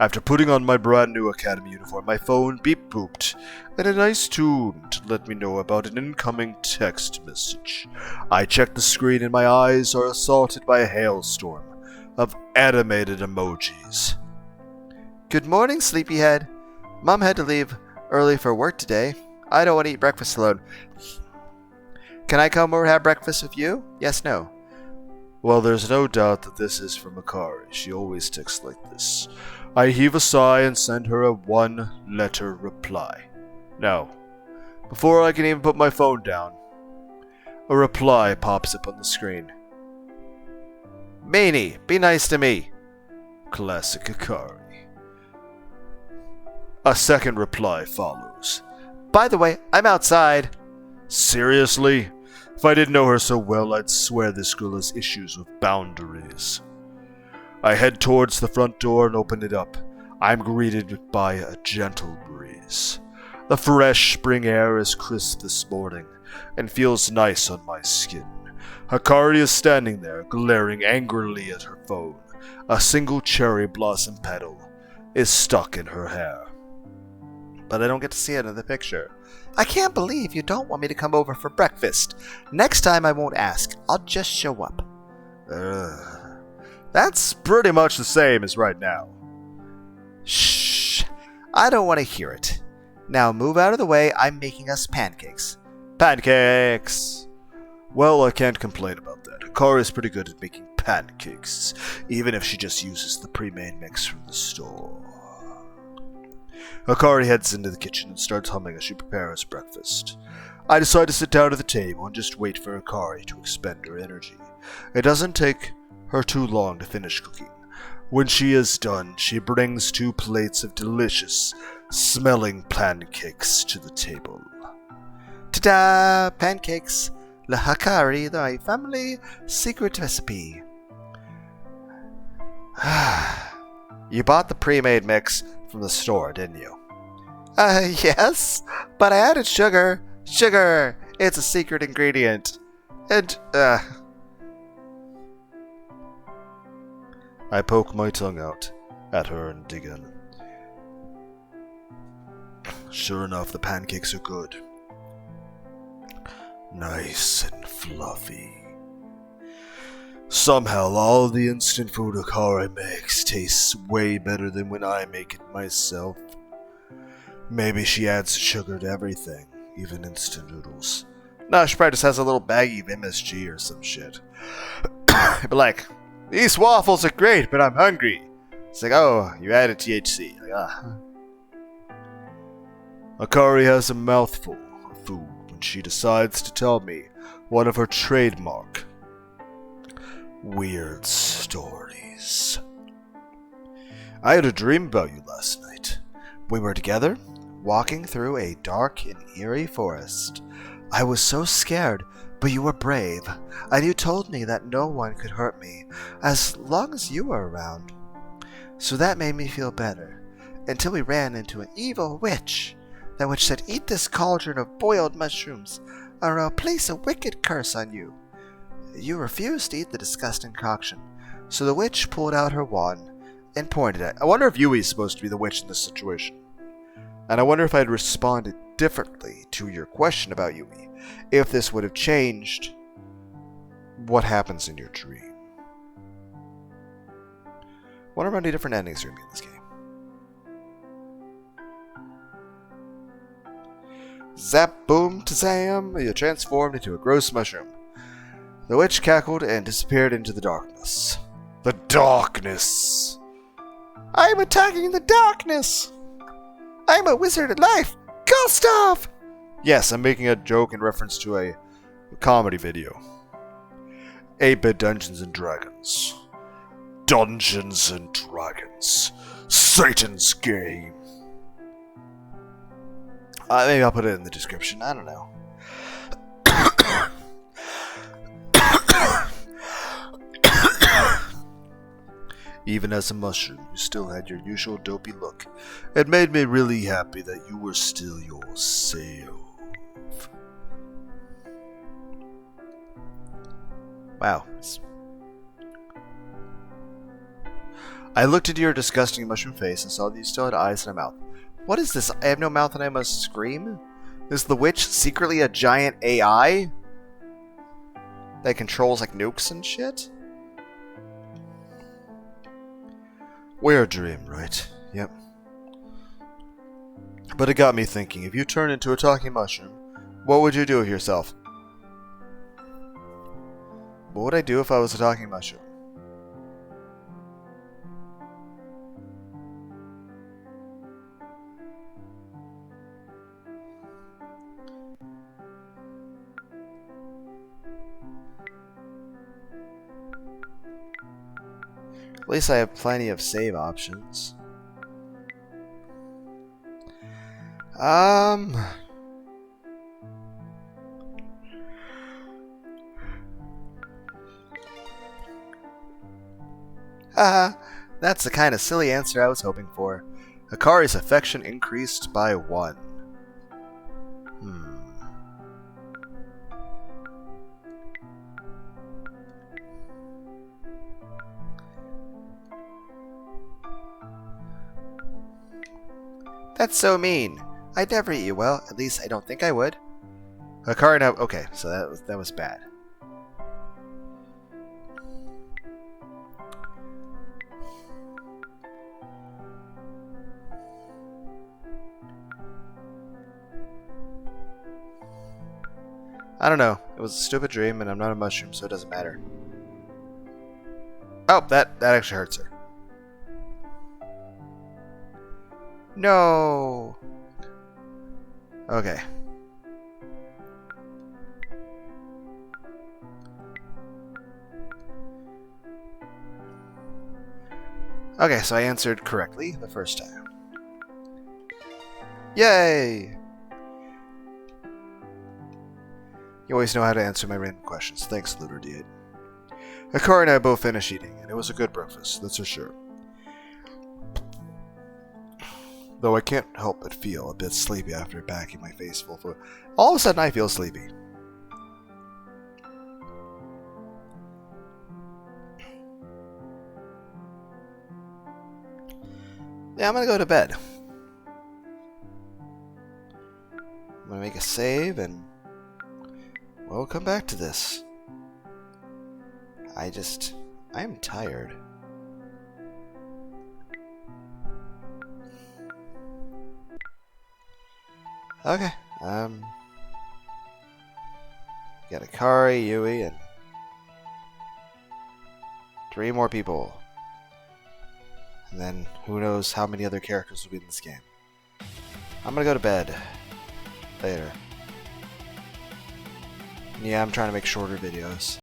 After putting on my brand new academy uniform, my phone beep-booped, and a nice tune to let me know about an incoming text message. I check the screen and my eyes are assaulted by a hailstorm of animated emojis. Good morning, sleepyhead. Mom had to leave early for work today. I don't want to eat breakfast alone. Can I come over and have breakfast with you? Yes, no. Well, there's no doubt that this is from Hikari. She always texts like this. I heave a sigh and send her a one-letter reply. No. Before I can even put my phone down, a reply pops up on the screen. Meanie, be nice to me. Classic Hikari. A second reply follows. By the way, I'm outside. Seriously? If I didn't know her so well, I'd swear this girl has issues with boundaries. I head towards the front door and open it up. I'm greeted by a gentle breeze. The fresh spring air is crisp this morning and feels nice on my skin. Hikari is standing there, glaring angrily at her phone. A single cherry blossom petal is stuck in her hair. But I don't get to see it in the picture. I can't believe you don't want me to come over for breakfast. Next time I won't ask. I'll just show up. That's pretty much the same as right now. Shh. I don't want to hear it. Now move out of the way. I'm making us pancakes. Pancakes! Well, I can't complain about that. Hikari is pretty good at making pancakes, even if she just uses the pre-made mix from the store. Hikari heads into the kitchen and starts humming as she prepares breakfast. I decide to sit down at the table and just wait for Hikari to expend her energy. It doesn't take her too long to finish cooking. When she is done, she brings 2 plates of delicious smelling pancakes to the table. Ta-da! Pancakes! La Hikari, my family secret recipe. You bought the pre-made mix from the store, didn't you? Yes, but I added sugar. Sugar! It's a secret ingredient. And, I poke my tongue out at her and dig in. Sure enough, the pancakes are good. Nice and fluffy. Somehow, all the instant food Hikari makes tastes way better than when I make it myself. Maybe she adds sugar to everything, even instant noodles. No, she probably just has a little baggie of MSG or some shit. But like, these waffles are great, but I'm hungry. It's like, oh, you added THC. Like, Hikari has a mouthful of food when when she decides to tell me one of her trademark weird stories. I had a dream about you last night. We were together, walking through a dark and eerie forest. I was so scared, but you were brave, and you told me that no one could hurt me as long as you were around. So that made me feel better, until we ran into an evil witch. That witch said, "Eat this cauldron of boiled mushrooms, or I'll place a wicked curse on you." You refused to eat the disgusting concoction, so the witch pulled out her wand and pointed at it. I wonder if Yui's supposed to be the witch in this situation. And I wonder if I'd responded differently to your question about Yui, if this would have changed what happens in your dream. Wonder how many different endings are going to be in this game. Zap, boom, tazam, you transformed into a gross mushroom. The witch cackled and disappeared into the darkness. The darkness! I'm attacking the darkness! I'm a wizard at life! Gustav! Yes, I'm making a joke in reference to a comedy video. 8-bit Dungeons and Dragons. Dungeons and Dragons. Satan's game. Maybe I'll put it in the description. I don't know. Even as a mushroom, you still had your usual dopey look. It made me really happy that you were still yourself. Wow. I looked into your disgusting mushroom face and saw that you still had eyes and a mouth. What is this? I have no mouth and I must scream? Is the witch secretly a giant AI that controls like nukes and shit? Weird dream, right? Yep. But it got me thinking, if you turn into a talking mushroom, what would you do with yourself? What would I do if I was a talking mushroom? At least I have plenty of save options. Haha, that's the kind of silly answer I was hoping for. Hikari's affection increased by 1. That's so mean. I'd never eat you well. At least I don't think I would. Hikari now. Okay, so that was bad. I don't know. It was a stupid dream, and I'm not a mushroom, so it doesn't matter. Oh, that actually hurts her. No. Okay. Okay, so I answered correctly the first time. Yay! You always know how to answer my random questions. Thanks, Lunar D8. Hikari and I both finished eating, and it was a good breakfast, that's for sure. Though I can't help but feel a bit sleepy after packing my face full of food. All of a sudden I feel sleepy. Yeah, I'm gonna go to bed. I'm gonna make a save and we'll come back to this. I'm tired. Okay, got Hikari, Yui, and 3 more people. And then, who knows how many other characters will be in this game. I'm gonna go to bed. Later. Yeah, I'm trying to make shorter videos.